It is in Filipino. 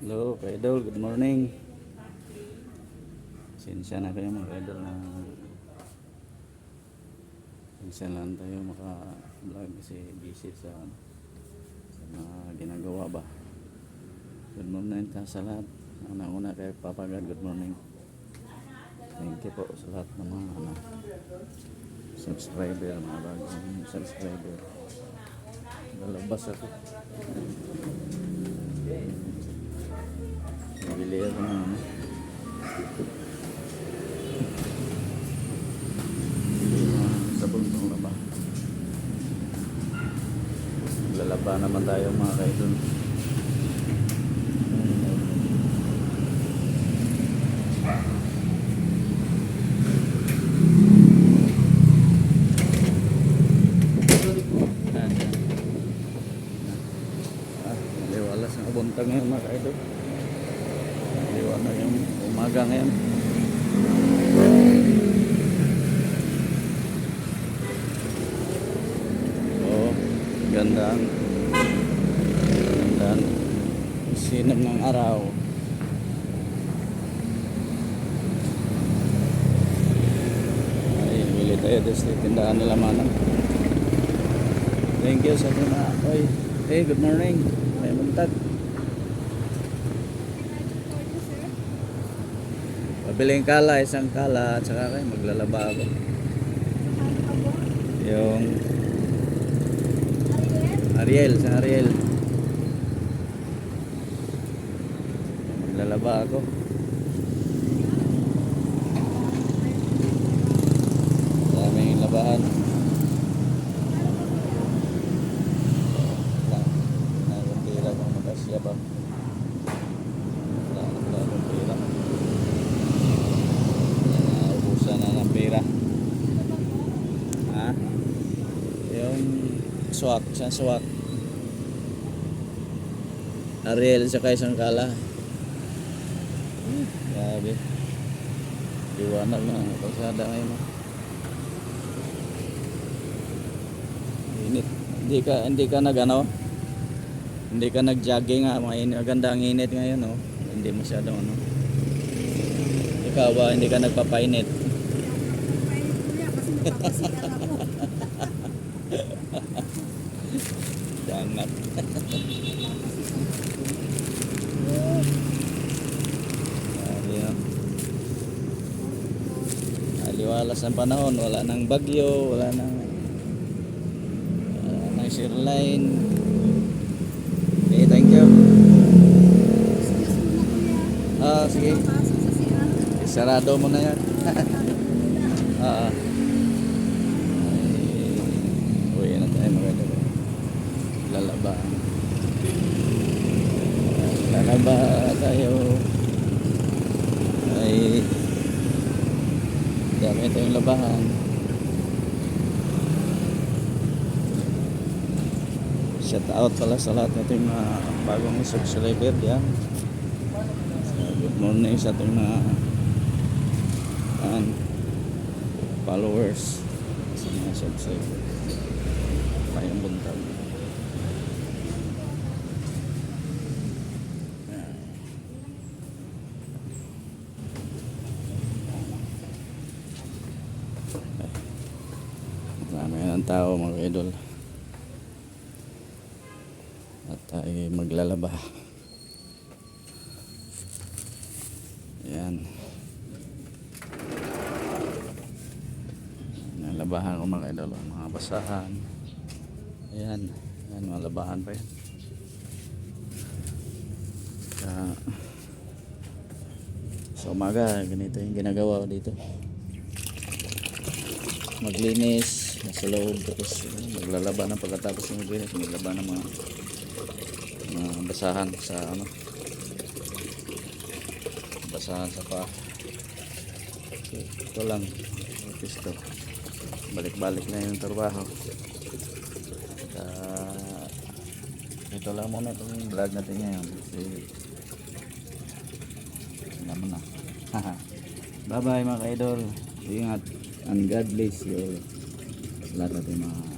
Hello, ka-idol. Good morning. Sinsya na kayo mga ka-idol na minsan lang tayo maka-vlog kasi busy sa mga ginagawa ba. Good morning sa lahat. Una kay Papagad, good morning. Thank you po sa lahat ng mga subscriber, mga bagong subscriber. Lalabas ako. Bili ako ng sabon pang laba. Lalaba naman tayo mga kaidol. Liwalas ang buntag ngayon mga kaidol. Liwanag yung umaga ngayon. Oh, gandaan sinag ng araw. Ay, bili tayo sa tindahan nila manang. Thank you sa mga. Oy, hey, good morning. May buntag. Pabiling kala, isang kala, at saka kayo maglalaba ako. Yung Ariel, isang Ariel. Maglalaba ako. Daming labahan. Nagumpira kung makasya ba. Nagumpira. Na ng pera. Ha? Yung swak, isang swak. Ariel sa isang kala. Grabe. Liwanag na kalsada ngayon. Init. Hindi ka nag-ano? Hindi ka nag-jogging nga, maganda ang init ngayon, no? Hindi masyadong ano. Ikaw ba hindi ka nagpapainit? Jangan. Aliwalas ang panahon, wala nang bagyo, wala nang shoreline. Okay, thank you. Sige. Sarado mo na yan. Uwi na tayo maganda. Lalaba tayo. Ay dami tayong labahan. Shout out pala sa lahat nating mga bagong subscriber yan. Good morning sa ating mga followers, sa mga subscribers. Payong buntag. Marami ng tao mga idol. At tayo maglalaba. Ayan. Nalabahan ko mga idol, mga basahan. Ayan, ayan, mga labahan pa yan. Sa umaga, ganito yung ginagawa ko dito. Maglinis sa loob, tapos maglalaba ng pagkatapos ng maglinis, maglaba ng mga basahan sa ano, basahan sa paa. So, ito lang, ito. Balik-balik na yung trabaho. Ito lang muna itong vlog natin ngayon kasi naman na. Bye bye mga ka-idol, ingat and God bless you lahat natin mga